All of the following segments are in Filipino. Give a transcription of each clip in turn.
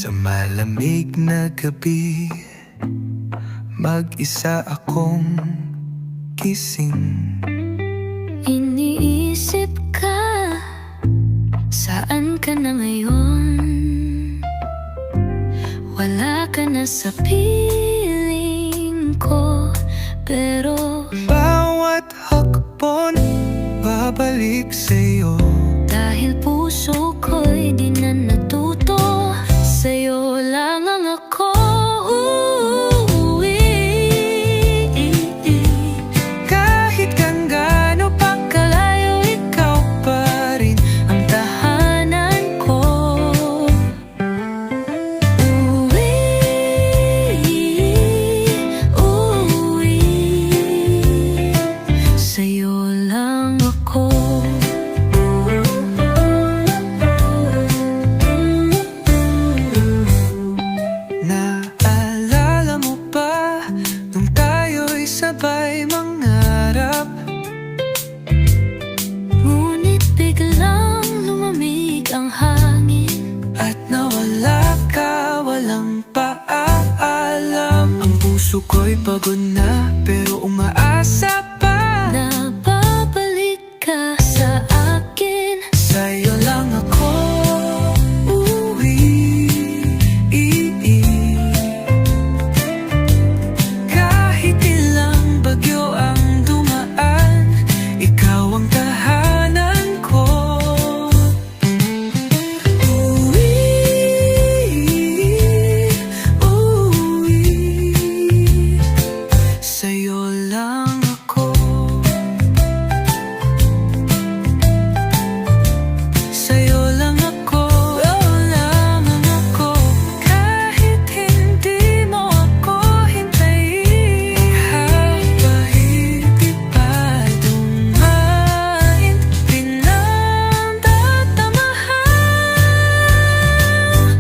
Sa malamig na gabi, mag-isa akong gising. Iniisip ka, saan ka na ngayon? Wala ka na sa piling ko, pero bawat hakbon, babalik sa'yo. dahil puso ko'y di na natuto, sa'yo lang ang ako uuwi. Kahit gaano pa Kalayo, ikaw pa rin ang tahanan ko. Uuwi, uuwi, sa'yo lang ako. Naalala mo ba nung tayo'y sabay mangarap? Ngunit biglang lumamig ang hangin, At nawala ka, walang paalam. Ang puso ko'y pagod na, pero umaasa pa na babalik ka sa akin. sa'yo lang ako uuwi. Kahit ilang bagyo ang dumaan, ikaw ang tahanan ko. Uuwi, uuwi, sa'yo lang ako. Sa'yo lang ako, lang ako. Kahit hindi mo ako hintayin, kahit di pa dumain, pinagtatamahan.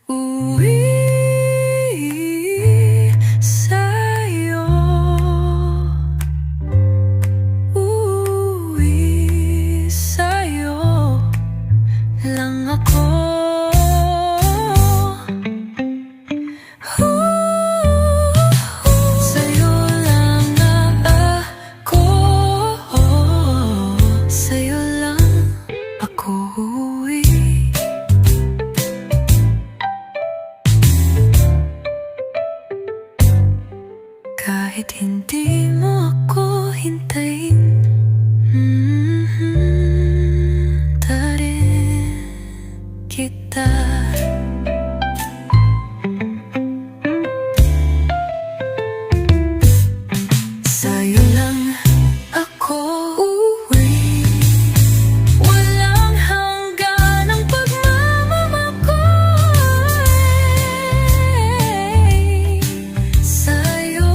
Uwi sa'yo, uwi sa'yo lang ako. Sa'yo lang ako. Sa'yo lang ako uuwi. Kahit hindi mo ako hintayin, tarin kita. Sa'yo lang ako uuwi. Walang hanggan ang pagmamamakoy sa'yo.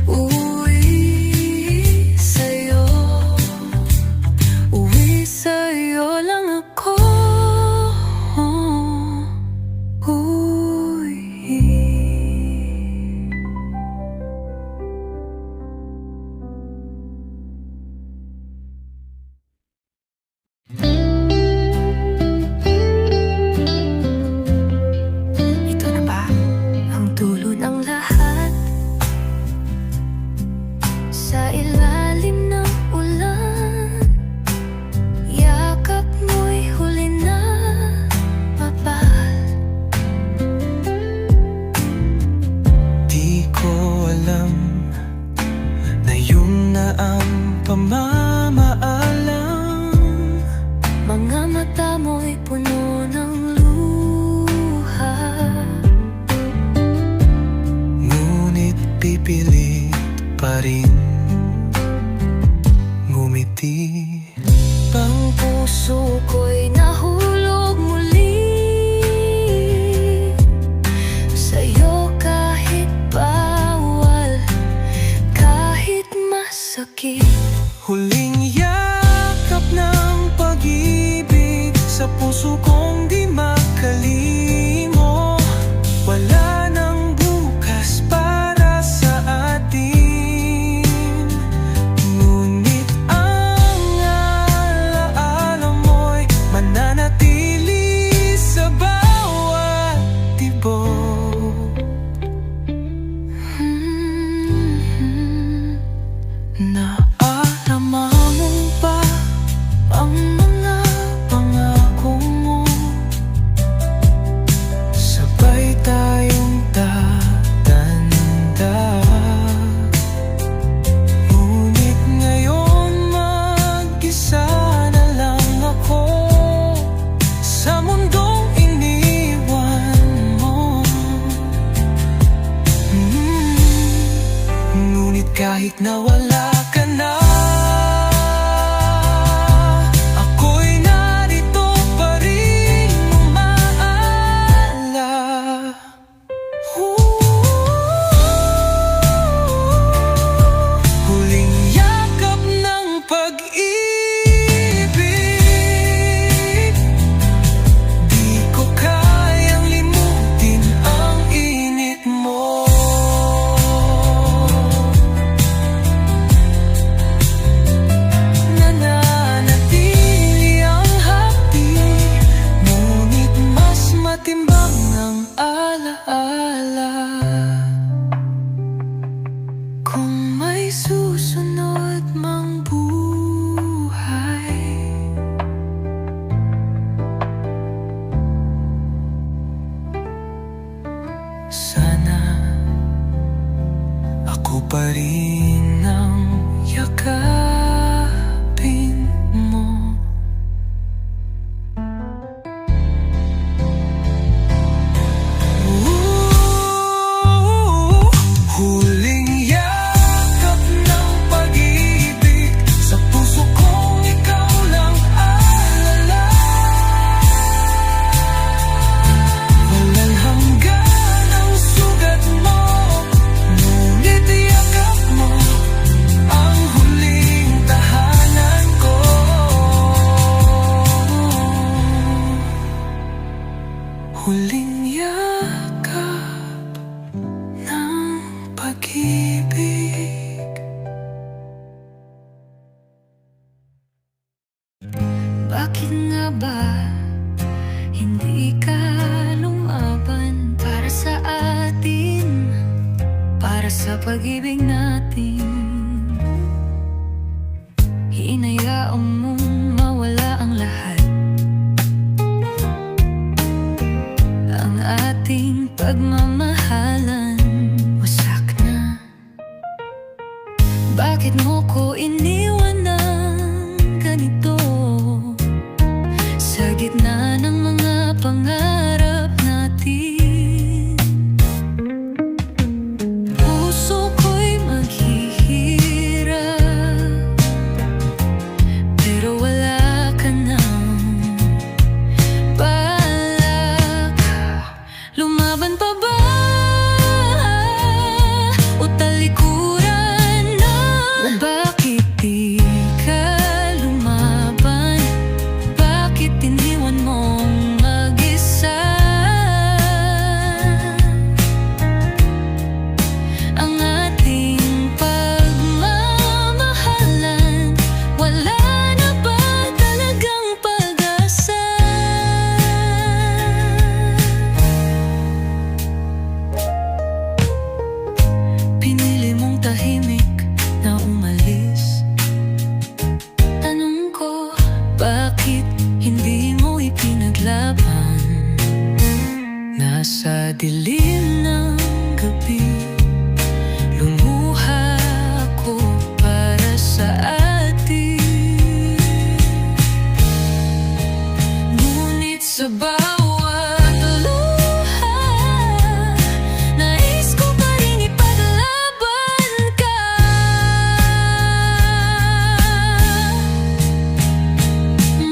Uwi sa'yo, uwi sa'yo lang ako uuwi. Ito na ba ang dulo ng lahat? Sa ilalim ng ulan, yakap mo'y huli na mapal. Di ko alam na yun na ang pamamaalam. Mga mata mo'y puno ng luha, Ngunit pipilit pa rin ngumiti. ang puso ko'y nahulog muli sa'yo, kahit bawal, kahit masakit. Huling yakap ng pag-ibig sa puso kong di makalimo. Wala nang bukas para sa atin, ngunit ang alaala mo'y mananatili. nawala ka na. Ako'y narito pa rin umaala. Huling yakap ng pag-ibig, di ko kayang limutin ang init mo. Nananatili ang hapdi, ngunit mas matimbang ang alaala. Kung may susunod mang buhay, sana ako pa rin ang yakapin mo. Huling yakap ng pag-ibig, sa puso kong ikaw lang alala. Walang hanggan ang sugat mo, ngunit yakap mo ang huling tahanan ko. Huling yakap ng pag-ibig. Bakit nga ba hindi ka lumaban para sa atin, para sa pag-ibig natin? Hinayaan mong mawala ang lahat, ang ating pagmamahalan wasak na. Bakit mo ko iniwan ng ganito, sa gitna ng mga pangarap natin? Puso ko'y maghihirap, pero wala ka nang balak. Lumaban pa ba o talikuran na? Bakit di ka lumaban? Bakit iniwan mong mag-isa ang ating pagmamahalan? Wala na ba talagang pag-asa? Pinili mong tahimik na umalis. Tanong ko, bakit hindi mo ipinaglaban? Nasa dilim ng gabi, lumuha ako para sa atin. Ngunit sa bawat luha, nais ko pa rin ipaglaban ka.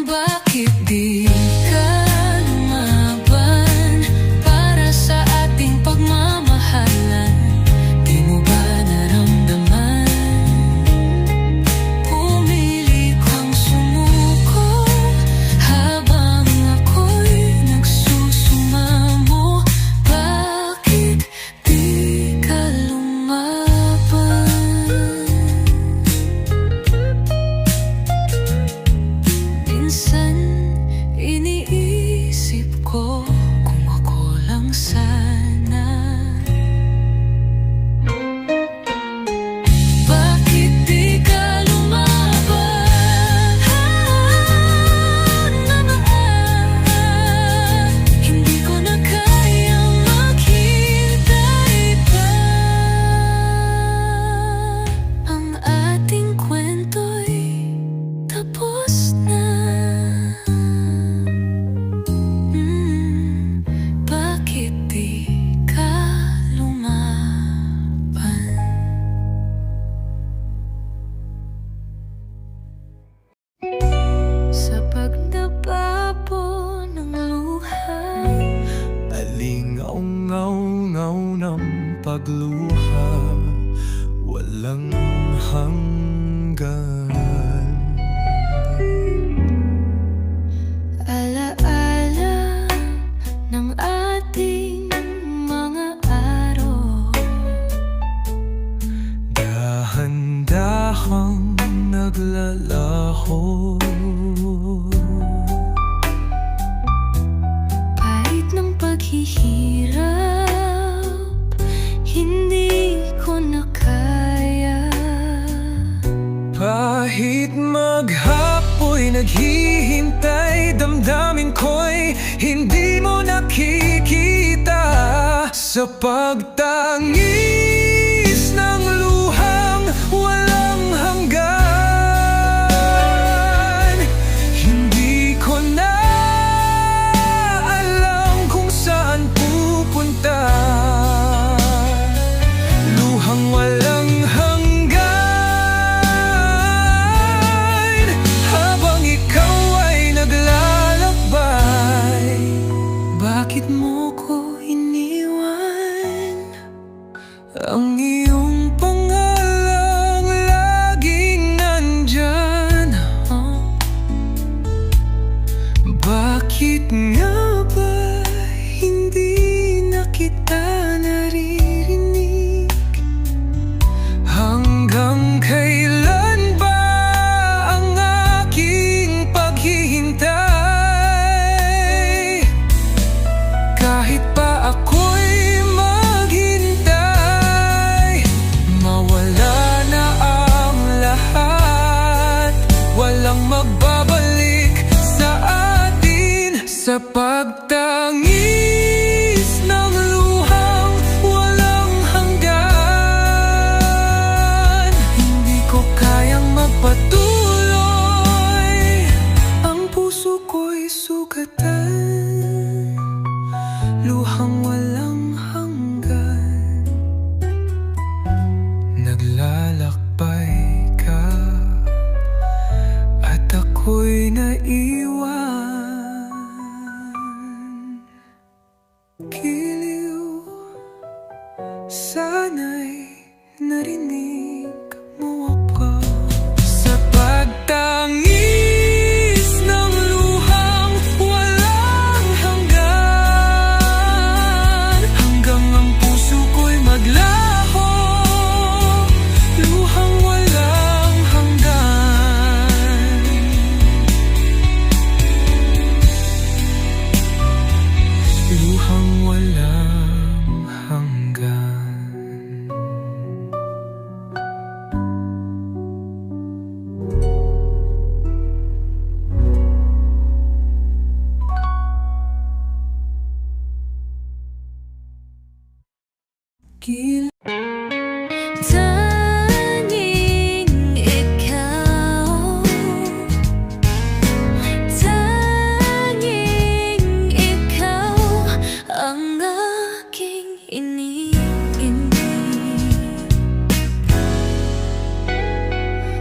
Bakit di ka lumaban para sa ating pagmamahalan? Di mo ba naramdaman? Pumili kang sumuko habang ako'y nagsusumamo. Bakit di ka lumaban? Minsan iniisip ko kung ako lang sana. Bakit di ka lumaban? Hindi ko na kayang maghintay pa. Ang ating kwento'y tapos na. Sa pagtangis ng luhang walang hanggan, hindi ko na alam kung saan pupunta. Luhang walang hanggan, habang ikaw ay naglalakbay. Bakit mo ko iniwan? Ang iyong pangalang laging nandyan. Bakit nga ba hindi na kita naririnig? Hanggang kailan ba ang aking paghihintay? Kahit pa ako'y maghintay, mawala na ang lahat. Walang magbabalik sa atin. Sa pagtangis ng luhang walang hanggan, hindi ko kayang magpatuloy. Ang puso ko'y sugatan. Luhang walang hanggan, naglalakbay ka at ako'y naiwan. Giliw, sana'y narinig mo ako. Sa pagtangis ng luhang walang hanggan, hanggang ang puso ko'y maglaho. Luhang walang hanggan, luhang walang hanggan. Gil Tanging ikaw, tanging ikaw ang aking iniintindi.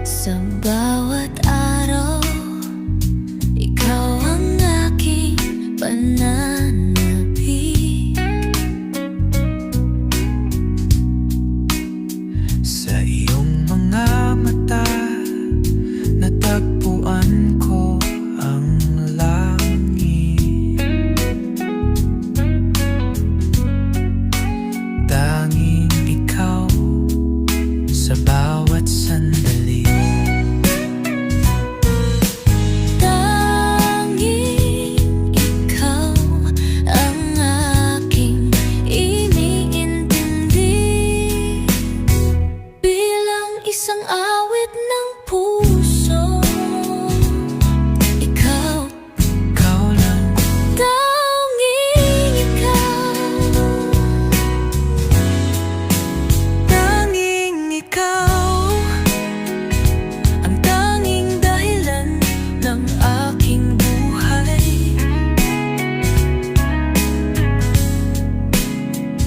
Sa bawat araw, ikaw ang aking pananabi. Sa iyong mga mata, natagpuan ko ang langit. Tanging ikaw sa bawat sandali. Tanging ikaw ang aking iniintindi. Bilang isang awit ng puso, ikaw, Ikaw lang, tanging ikaw, tanging ikaw, ang tanging dahilan ng aking buhay.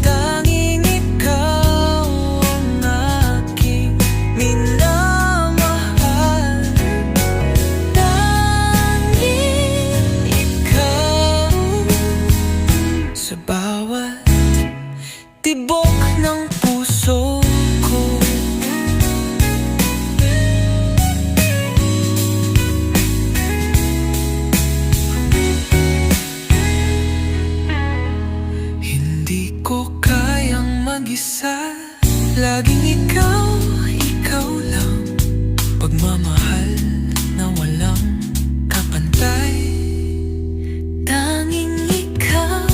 tanging ikaw ang aking minamahal. Tanging Ikaw sa bawat tibok ng puso ko. Hindi ko kayang mag-isa, laging ikaw, ikaw lang. Pagmamahal na walang kapantay. tanging ikaw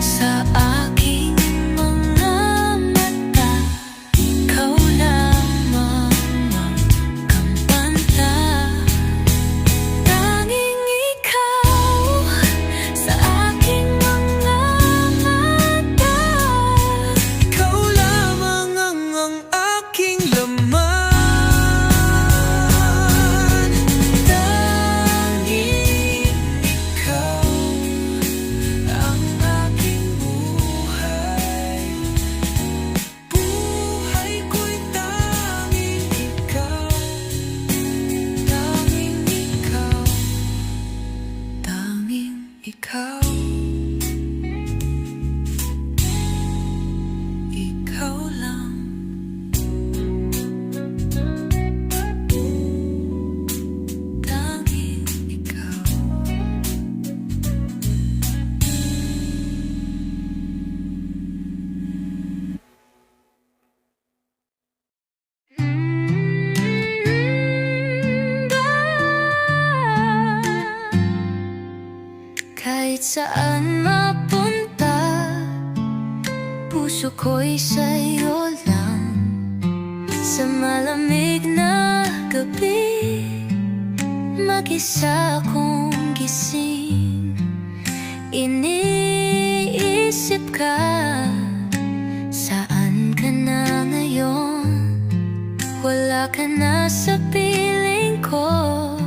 sa aking mga mata. Ikaw lamang ang kampanta. Tanging ikaw sa aking mga mata. Kahit saan mapunta, puso ko'y sa'yo lang. Sa malamig na gabi, mag-isa kong gising. Iniisip ka, saan ka na ngayon? Wala ka na sa piling ko,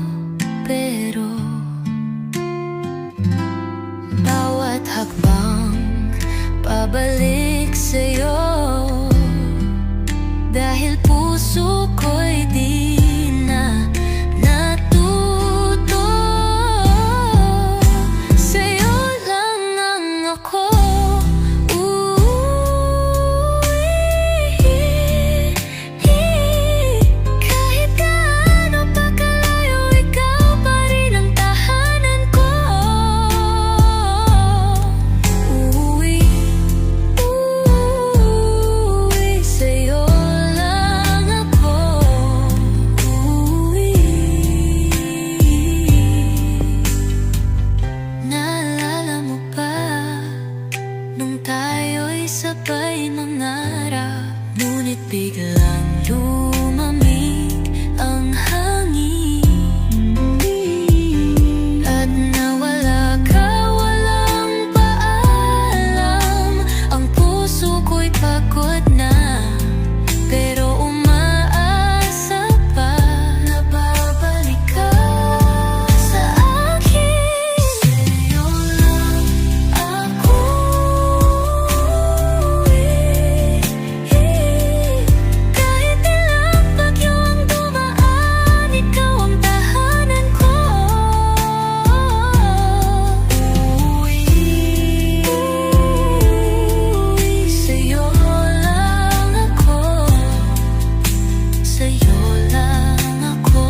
pero bawat hakbang pabalik sa'yo, dahil puso ko'y di na natuto. Sa'yo lang ang ako. Kahit gaano pa kalayo, ikaw pa rin ang tahanan ko. Uuwi, sa'yo lang ako. Uuwi. Naalala mo pa nung tayo'y sabay nangarap, ngunit biglang lumamig ang hangin, at nawala ka, walang paalam. Ang puso ko'y pagod na, pero umaasa pa na babalik ka sa akin. Sa'yo lang ako. Kahit ilang bagyo ang dumaan, ikaw ang tahanan ko. Uuwi, sa'yo lang ako. Sa'yo lang ako.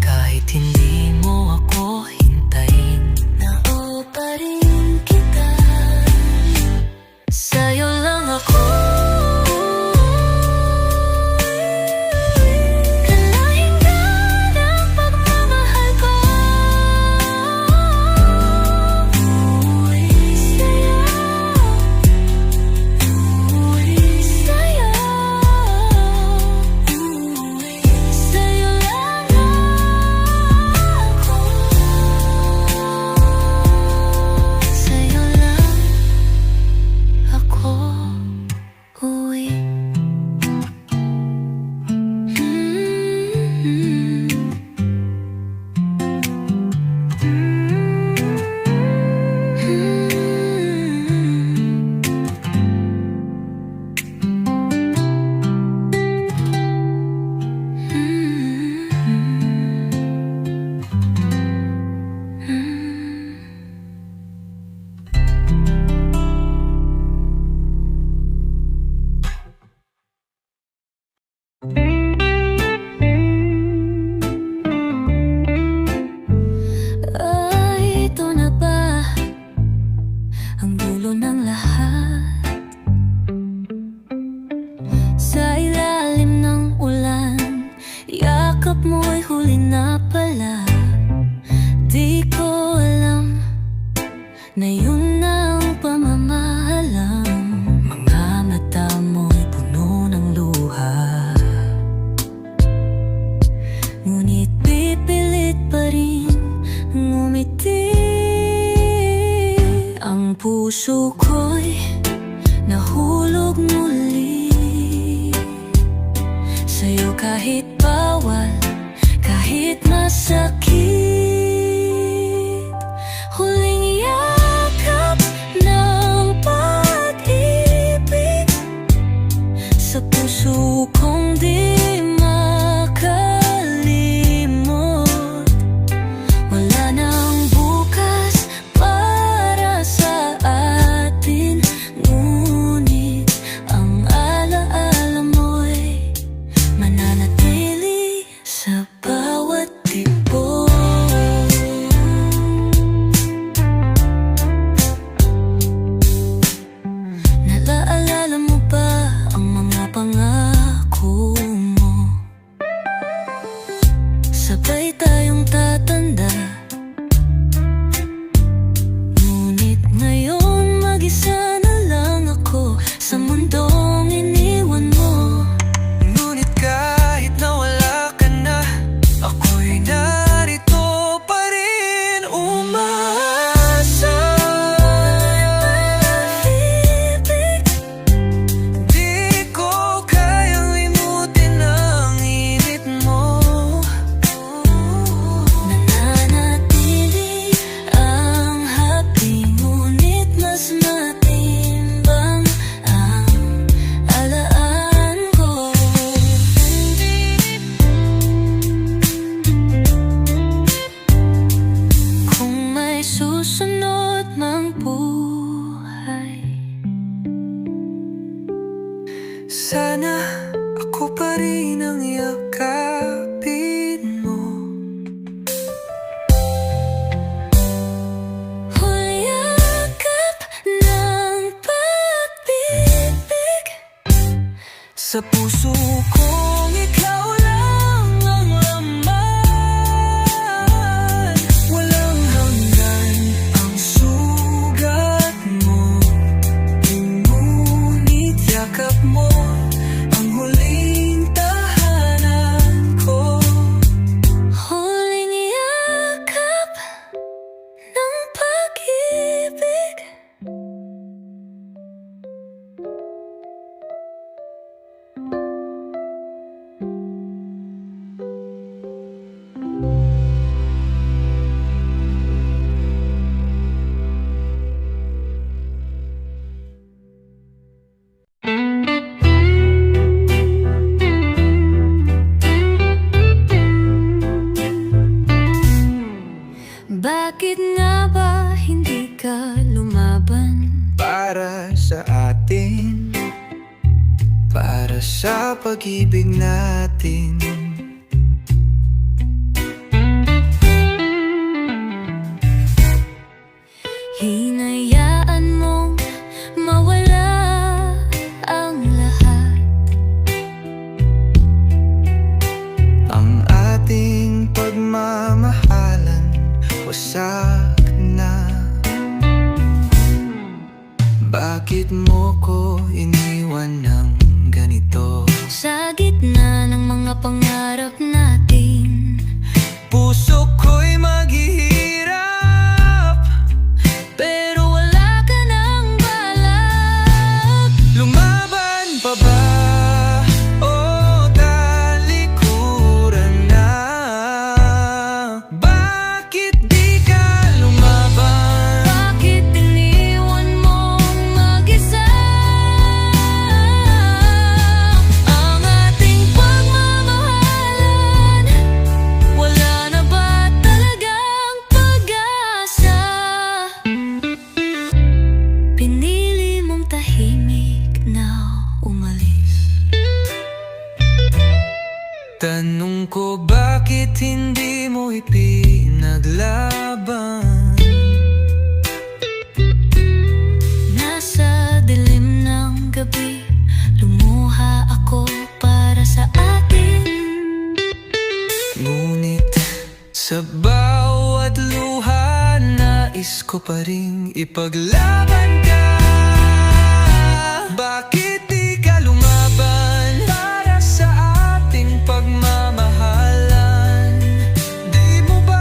Kahit hindi mo ako hintayin, Nao pa rin kita. Sa'yo lang ako. Kalahin ka ng pagmamahal ko. Uuwi sa'yo. Uuwi sa'yo. Uuwi sa'yo lang ako. Sa'yo lang ako. Uwi. Ay, ito na ba ang dulo ng lahat? Sa ilalim ng ulan, yakap mo'y huli na pala. Di ko alam na yun na ang pamamahalang. Mga mata mo'y puno ng luha, ngunit pipilit pa rin ngumiti. Ang puso ko'y nahulog muli sa'yo, kahit bawal, kahit masakit. Huling yakap ng pag-ibig sa puso kong di makalimot. Wala nang bukas para sa atin, ngunit ang alaala mo'y mananatili sa bawat tibok. Sana ako pa rin ang yakapin mo. Hulyakap ng pag-ibig, Sa puso kong ikaw lang ang laman. Walang hanggan ang sugat mo, ngunit yakap mo ang huling tahanan ko. huling yakap ng pag-ibig. Bakit nga ba hindi ka lumaban? Para sa atin, para sa pag-ibig natin. Hinayaan mong mawala ang lahat. Ang ating pagmamahalan wasak na. Bakit mo ko iniwan ng ganito? Sa gitna ng mga pangarap natin, Puso ko'y maghihirap, pero wala ka ng balak. lumaban pa ba o talikuran na? Bakit di ka lumaban? Bakit iniwan mong mag-isa? Ang ating pagmamahalan, wala na ba talagang pag-asa? Pinili mong tahimik na umalis. Tanong ko bakit hindi mo ipinaglaban? Nasa dilim ng gabi, lumuha ako para sa atin. Ngunit sa bawat luha, nais ko pa ring ipaglaban ka. Bakit di ka lumaban para sa ating pagmamahalan? Di mo ba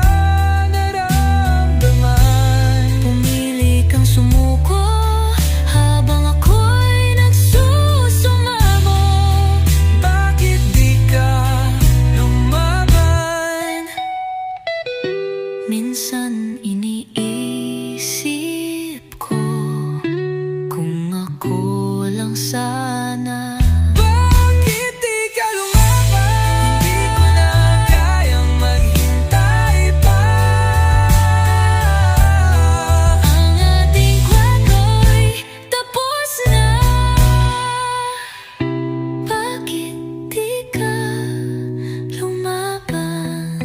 naramdaman? Pumili kang sumuko habang ako'y nagsusumamo. Bakit di ka lumaban? Minsan iniisip ko kung ako lang sana. Bakit di ka lumaban? Hindi ko na kayang maghintay pa. Ang ating kwento'y tapos na. Bakit di ka lumaban?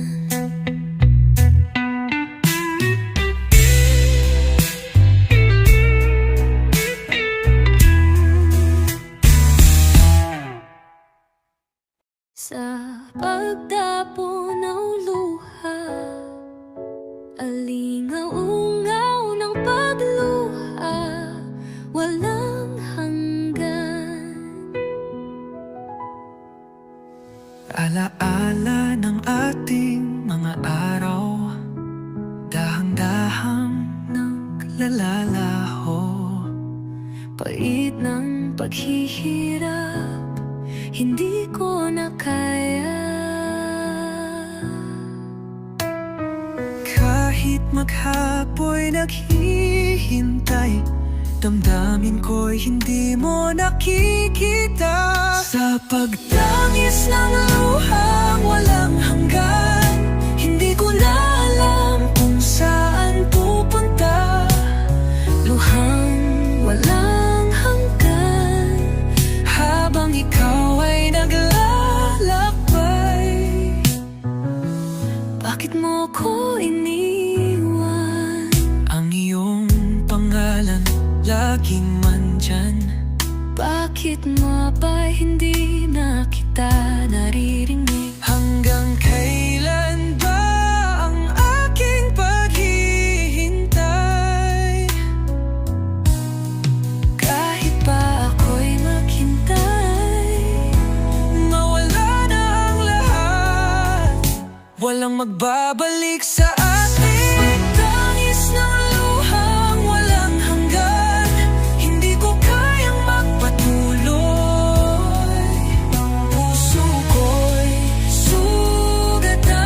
Sa pagdapo ng luha, alingaungaw ng pagluha, walang hanggan. Alaala ng ating mga araw, dahang-dahang naglalalaho. Pait ng paghihirap, hindi ko na kaya. Kahit maghapoy naghihintay, damdamin ko'y hindi mo nakikita. Sa pagtangis ng luhang walang hanggan, hindi ko na alam kung saan pupunta. Luhang walang hanggan, habang nga ba hindi na kita naririnig? Hanggang kailan ba ang aking paghihintay? Kahit pa ako'y maghintay, Mawala na ang lahat, walang magbabalik sa atin. Tangis ng luhang walang hanggan, hindi ko kayang magpatuloy. Puso ko'y sugatan,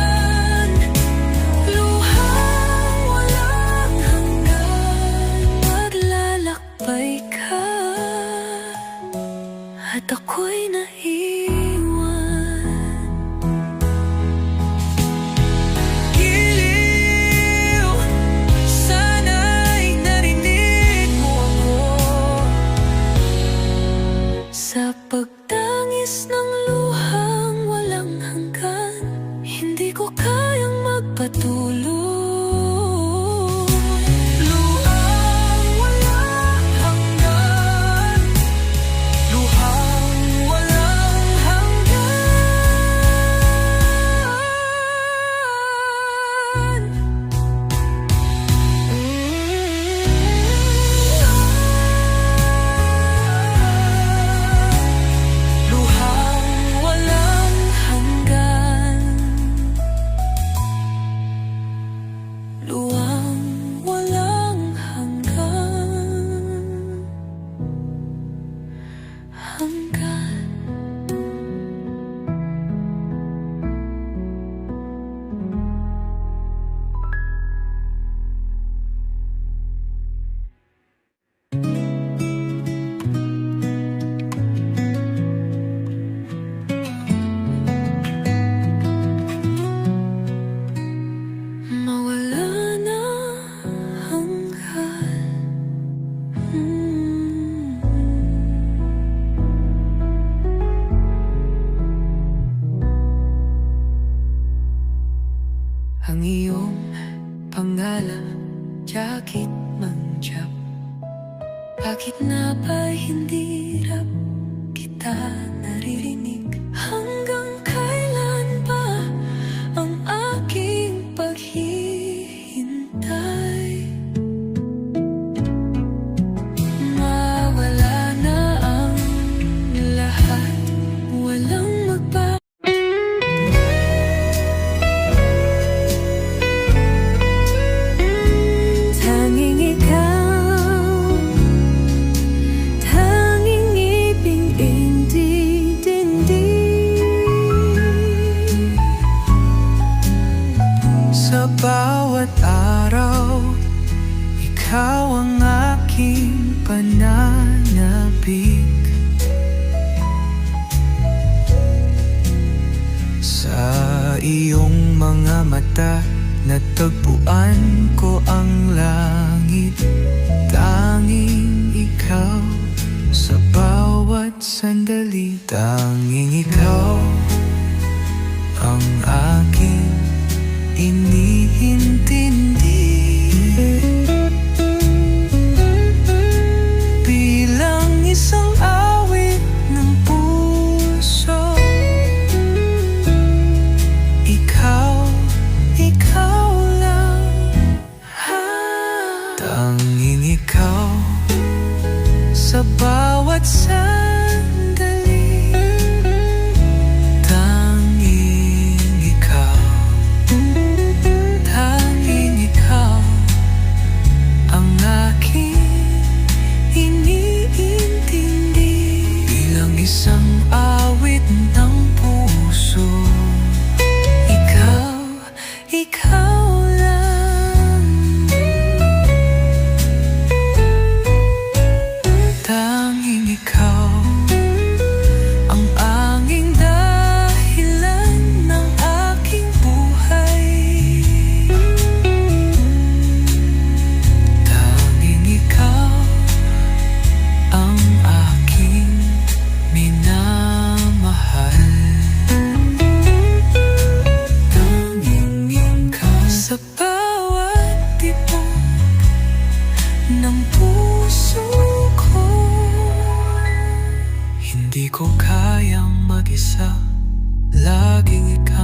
luhang walang hanggan. maglalakbay ka at ako'y naiwan. Giliw, sana'y narinig mo ako. Sa pagtangis ng luhang walang hanggan, hindi ko kayang magpatuloy. Luhang walang hanggan, luhang walang hanggan. Luhang walang hanggan, Luwang walang hanggan, hanggan. Mawala na hanggan. ang iyong pangalan, Jakit Mangjap. Bakit na ba hindi rap kita naririnig? Hanggang kailan ba ang aking paghihintay? Mawala na ang lahat, walang magbabago. Tanging ikaw, tanging ibig-indi-dindi. Sa bawat araw, ikaw ang aking pananabik. Sa iyong mga mata, natagpuan ko ang langit. Tanging ikaw sa bawat sandali. Tanging ikaw ang aking iniintindi. Bilang isang awit ng puso, ikaw lang. Tanging ikaw sa bawat sandali. Tanging ikaw ang aking iniintindi. Bilang isang awit ng puso, ikaw lang. Tanging ikaw ang anging dahilan ng aking buhay. Tanging ikaw ang aking minamahal. kayang mag-isa. Laging ikaw